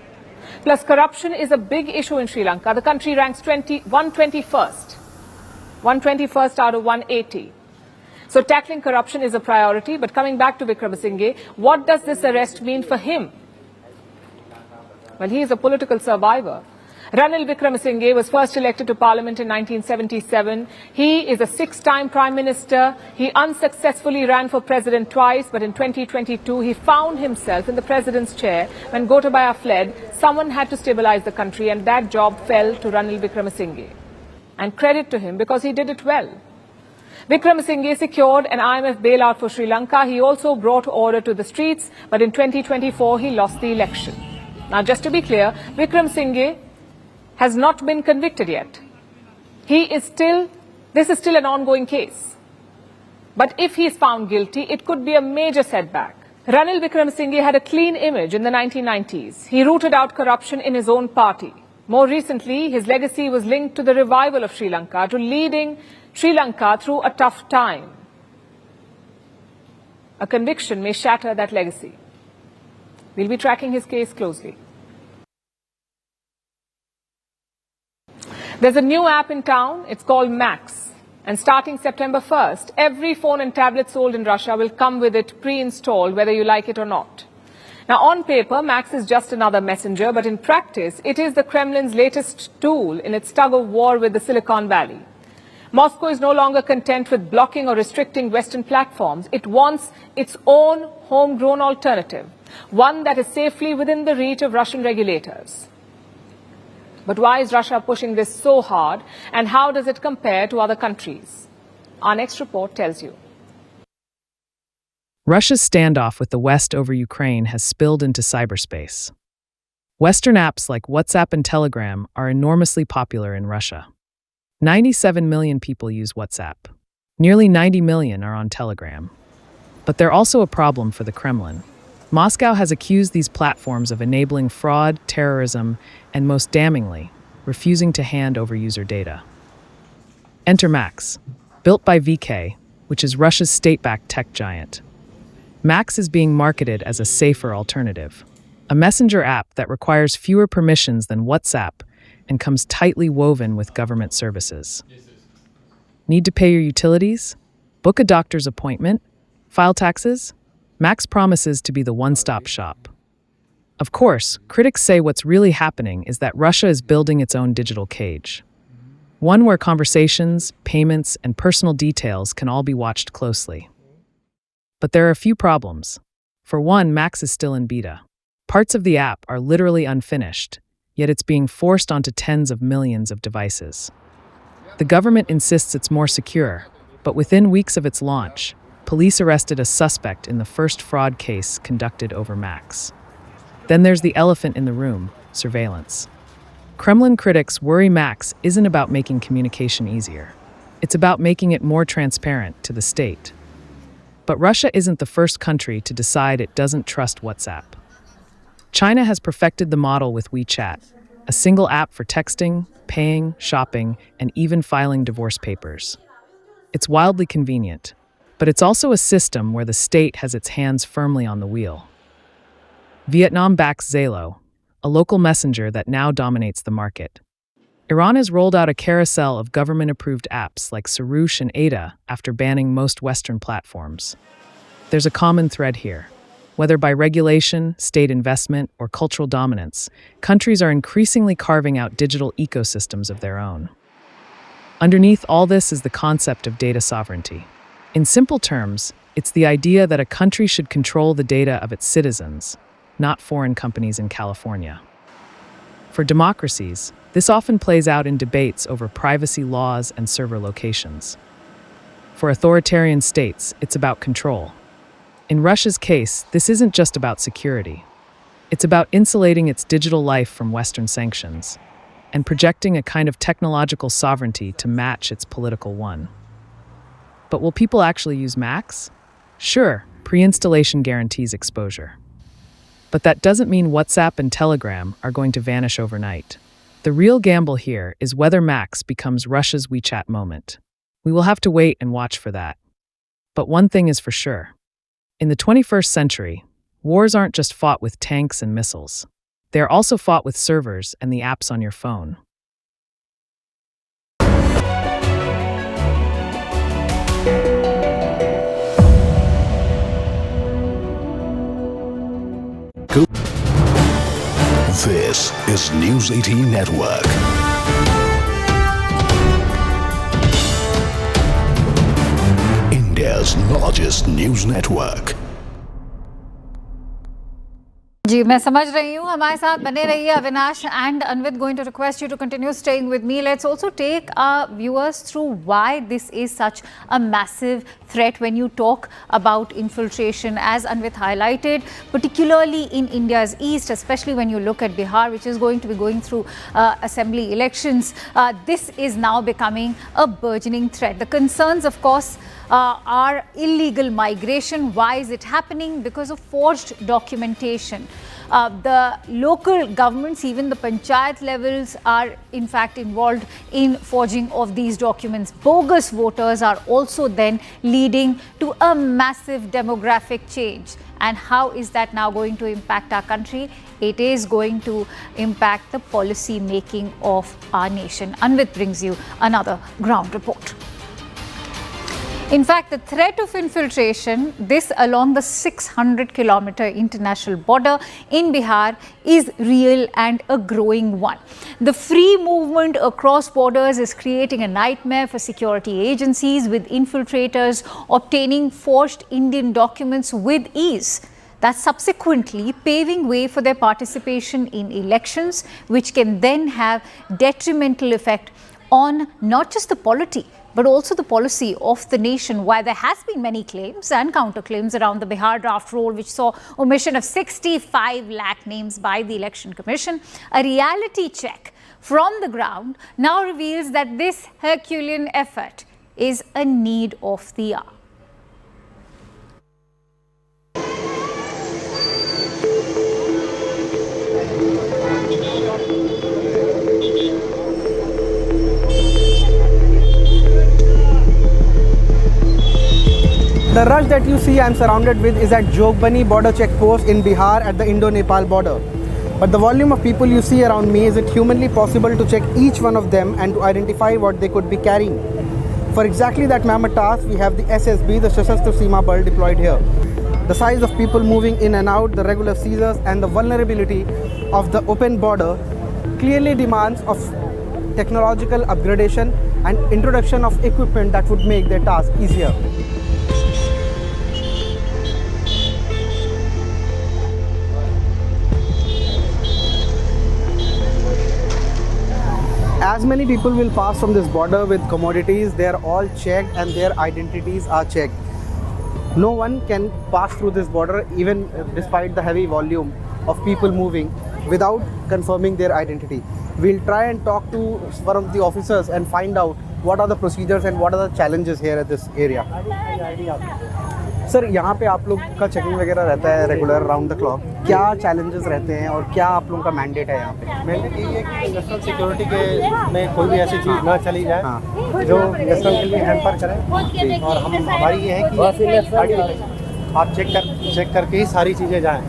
Plus, corruption is a big issue in Sri Lanka. The country ranks 121st out of 180. So tackling corruption is a priority. But coming back to Wickramasinghe, what does this arrest mean for him? Well, he is a political survivor. Ranil Wickramasinghe was first elected to parliament in 1977. He is a 6-time prime minister. He unsuccessfully ran for president twice, but in 2022, he found himself in the president's chair. When Gotabaya fled, someone had to stabilize the country, and that job fell to Ranil Wickramasinghe. And credit to him, because he did it well. Wickramasinghe secured an IMF bailout for Sri Lanka. He also brought order to the streets, but in 2024, he lost the election. Now, just to be clear, Wickramasinghe has not been convicted yet. This is still an ongoing case. But if he is found guilty, it could be a major setback. Ranil Wickramasinghe had a clean image in the 1990s. He rooted out corruption in his own party. More recently, his legacy was linked to the revival of Sri Lanka, to leading Sri Lanka through a tough time. A conviction may shatter that legacy. We'll be tracking his case closely. There's a new app in town. It's called Max. And starting September 1st, every phone and tablet sold in Russia will come with it pre-installed, whether you like it or not. Now, on paper, Max is just another messenger, but in practice, it is the Kremlin's latest tool in its tug-of-war with the Silicon Valley. Moscow is no longer content with blocking or restricting Western platforms. It wants its own homegrown alternative, one that is safely within the reach of Russian regulators. But why is Russia pushing this so hard, and how does it compare to other countries? Our next report tells you. Russia's standoff with the West over Ukraine has spilled into cyberspace. Western apps like WhatsApp and Telegram are enormously popular in Russia. 97 million people use WhatsApp. Nearly 90 million are on Telegram. But they're also a problem for the Kremlin. Moscow has accused these platforms of enabling fraud, terrorism, and most damningly, refusing to hand over user data. Enter Max, built by VK, which is Russia's state-backed tech giant. Max is being marketed as a safer alternative, a messenger app that requires fewer permissions than WhatsApp and comes tightly woven with government services. Need to pay your utilities? Book a doctor's appointment? File taxes? Max promises to be the one-stop shop. Of course, critics say what's really happening is that Russia is building its own digital cage. One where conversations, payments, and personal details can all be watched closely. But there are a few problems. For one, Max is still in beta. Parts of the app are literally unfinished, yet it's being forced onto tens of millions of devices. The government insists it's more secure, but within weeks of its launch, police arrested a suspect in the first fraud case conducted over Max. Then there's the elephant in the room, surveillance. Kremlin critics worry Max isn't about making communication easier. It's about making it more transparent to the state. But Russia isn't the first country to decide it doesn't trust WhatsApp. China has perfected the model with WeChat, a single app for texting, paying, shopping, and even filing divorce papers. It's wildly convenient, but it's also a system where the state has its hands firmly on the wheel. Vietnam backs Zalo, a local messenger that now dominates the market. Iran has rolled out a carousel of government-approved apps like Saroush and Ada after banning most Western platforms. There's a common thread here. Whether by regulation, state investment, or cultural dominance, countries are increasingly carving out digital ecosystems of their own. Underneath all this is the concept of data sovereignty. In simple terms, it's the idea that a country should control the data of its citizens, not foreign companies in California. For democracies, this often plays out in debates over privacy laws and server locations. For authoritarian states, it's about control. In Russia's case, this isn't just about security. It's about insulating its digital life from Western sanctions and projecting a kind of technological sovereignty to match its political one. But will people actually use Macs? Sure, pre-installation guarantees exposure. But that doesn't mean WhatsApp and Telegram are going to vanish overnight. The real gamble here is whether Macs becomes Russia's WeChat moment. We will have to wait and watch for that. But one thing is for sure. In the 21st century, wars aren't just fought with tanks and missiles. They are also fought with servers and the apps on your phone. This is News 18 Network. India's largest news network. जी मैं समझ रही हूँ हमारे साथ बने रहिए Avinash and Anvit going to request you to continue staying with me let's also take our viewers through why this is such a massive threat when you talk about infiltration, as Anvit highlighted, particularly in India's east, especially when you look at Bihar, which is going to be going through assembly elections. This is now becoming a burgeoning threat. The concerns, of course, are illegal migration. Why is it happening? Because of forged documentation. The local governments, even the panchayat levels, are in fact involved in forging of these documents. Bogus voters are also then leading to a massive demographic change. And how is that now going to impact our country? It is going to impact the policy making of our nation. Anvit brings you another ground report. In fact, the threat of infiltration, this along the 600-kilometer international border in Bihar, is real and a growing one. The free movement across borders is creating a nightmare for security agencies, with infiltrators obtaining forged Indian documents with ease. That's subsequently paving way for their participation in elections, which can then have detrimental effect on not just the polity, but also the policy of the nation. While there has been many claims and counterclaims around the Bihar draft roll, which saw omission of 65 lakh names by the Election Commission, a reality check from the ground now reveals that this Herculean effort is a need of the hour. The rush that you see I'm surrounded with is at Jogbani border check post in Bihar at the Indo-Nepal border. But the volume of people you see around me, is it humanly possible to check each one of them and to identify what they could be carrying? For exactly that mammoth task, we have the SSB, the Sashastra Seema Bal, deployed here. The size of people moving in and out, the regular seizures and the vulnerability of the open border clearly demands of technological upgradation and introduction of equipment that would make their task easier. As many people will pass from this border with commodities, they are all checked and their identities are checked. No one can pass through this border, even despite the heavy volume of people moving, without confirming their identity. We'll try and talk to one of the officers and find out what are the procedures and what are the challenges here at this area. Sir, यहाँ पे आप लोग का checking वगैरह रहता है regular round the clock. क्या challenges रहते हैं और क्या आप लोगों का मैंडेट है यहाँ पे? मैंडेट यही है कि नेशनल सिक्योरिटी के में कोई भी ऐसी चीज़ ना चली जाए जो नेशनल के लिए हैम्पर करे. और हमारी ये है कि आप चेक करके ही सारी चीज़ें जाएँ.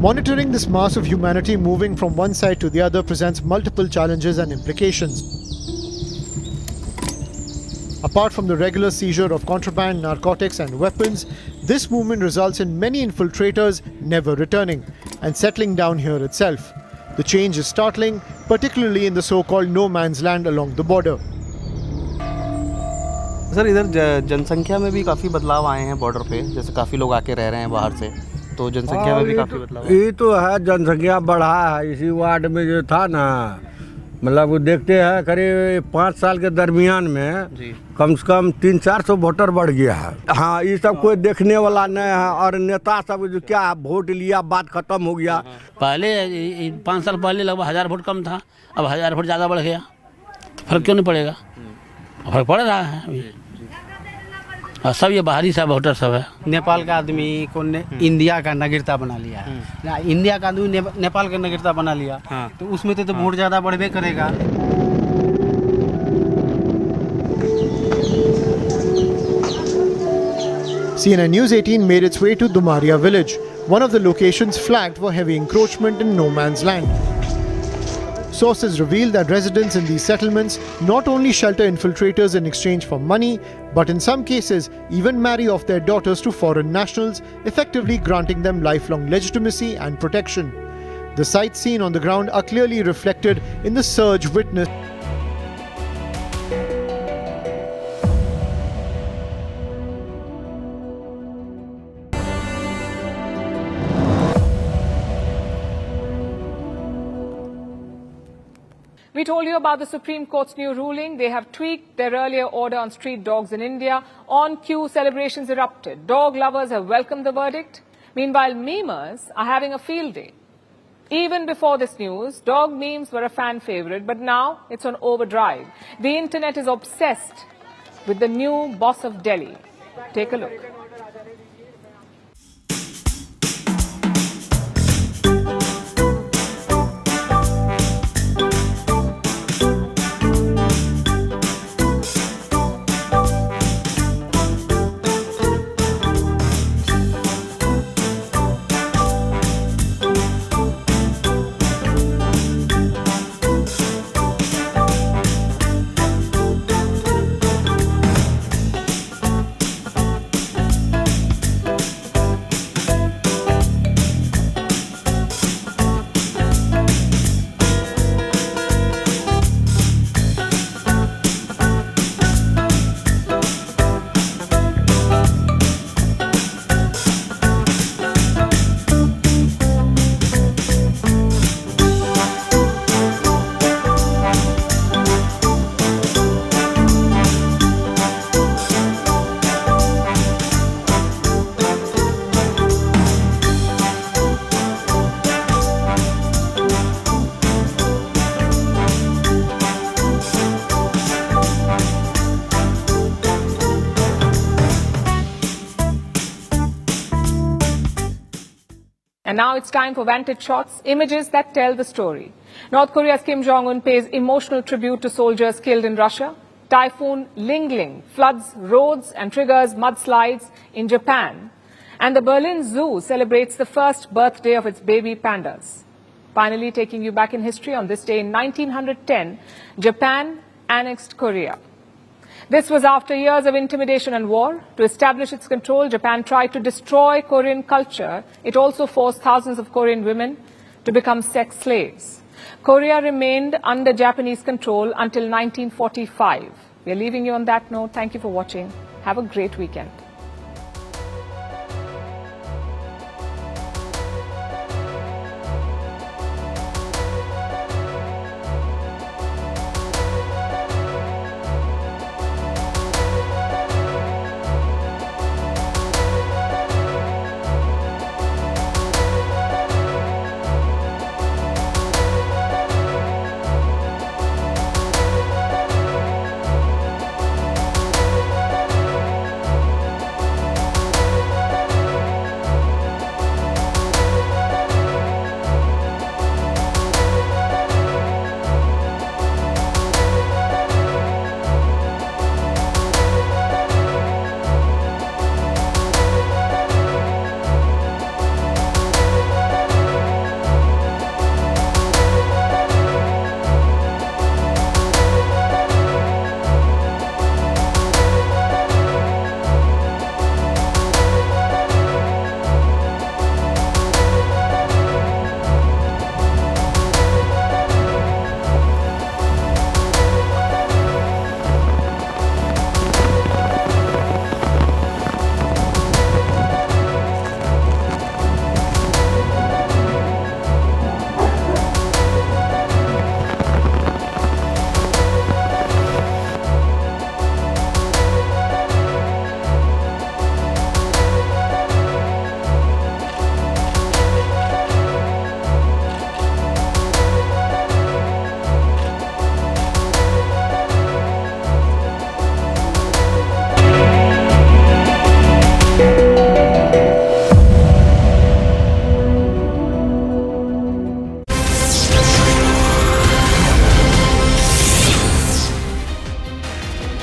Monitoring this mass of humanity moving from one side to the other presents multiple challenges and implications. Apart from the regular seizure of contraband, narcotics and weapons, this movement results in many infiltrators never returning and settling down here itself. The change is startling, particularly in the so-called no man's land along the border. Sir इधर जनसंख्या में भी काफ़ी बदलाव आए हैं border पे, जैसे काफ़ी लोग आके रह रहे हैं बाहर से, तो जनसंख्या में भी काफ़ी बदलाव ये तो है, जनसंख्या बढ़ा है। इसी वार्ड में जो था ना, मतलब वो देखते हैं करीब 5 साल के दरमियान में कम से कम 300-400 वोटर बढ़ गया है। हाँ, ये सब कोई देखने वाला नहीं है, और नेता सब जो क्या वोट लिया, बात खत्म हो गया। पहले 5 साल पहले लगभग 1000 वोट कम था, अब 1000 वोट ज़्यादा बढ़ गया। फर्क क्यों नहीं पड़ेगा? फर्क पड़ रहा है अभी। और सब ये बाहरी सब वोटर सब है। नेपाल का आदमी को इंडिया का नागरिकता बना लिया है। इंडिया का आदमी नेपाल का नागरिकता बना लिया, तो उसमें तो वोट ज़्यादा बढ़वे करेगा। CNN News 18 made its way to Dumaria village, one of the locations flagged for heavy encroachment in no man's land. Sources reveal that residents in these settlements not only shelter infiltrators in exchange for money, but in some cases even marry off their daughters to foreign nationals, effectively granting them lifelong legitimacy and protection. The sights seen on the ground are clearly reflected in the surge witnessed. We told you about the Supreme Court's new ruling. They have tweaked their earlier order on street dogs in India. On cue, celebrations erupted. Dog lovers have welcomed the verdict. Meanwhile, memers are having a field day. Even before this news, dog memes were a fan favorite, but now it's on overdrive. The internet is obsessed with the new boss of Delhi. Take a look. And now it's time for Vantage Shots, images that tell the story. North Korea's Kim Jong-un pays emotional tribute to soldiers killed in Russia. Typhoon Ling floods roads and triggers mudslides in Japan. And the Berlin Zoo celebrates the first birthday of its baby pandas. Finally, taking you back in history, on this day in 1910, Japan annexed Korea. This was after years of intimidation and war. To establish its control, Japan tried to destroy Korean culture. It also forced thousands of Korean women to become sex slaves. Korea remained under Japanese control until 1945. We are leaving you on that note. Thank you for watching. Have a great weekend.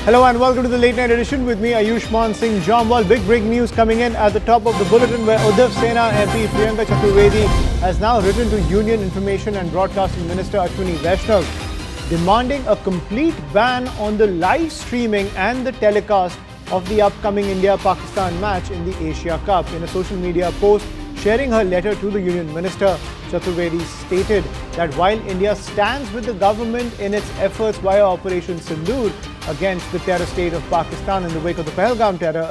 Hello and welcome to the late night edition with me, Ayushman Singh Jamwal. Big breaking news coming in at the top of the bulletin, where Uddhav Sena MP Priyanka Chaturvedi has now written to Union Information and Broadcasting Minister Ashwini Vaishnav, demanding a complete ban on the live streaming and the telecast of the upcoming India-Pakistan match in the Asia Cup. In a social media post sharing her letter to the Union Minister, Chaturvedi stated that while India stands with the government in its efforts via Operation Sindoor against the terror state of Pakistan in the wake of the Pahalgam terror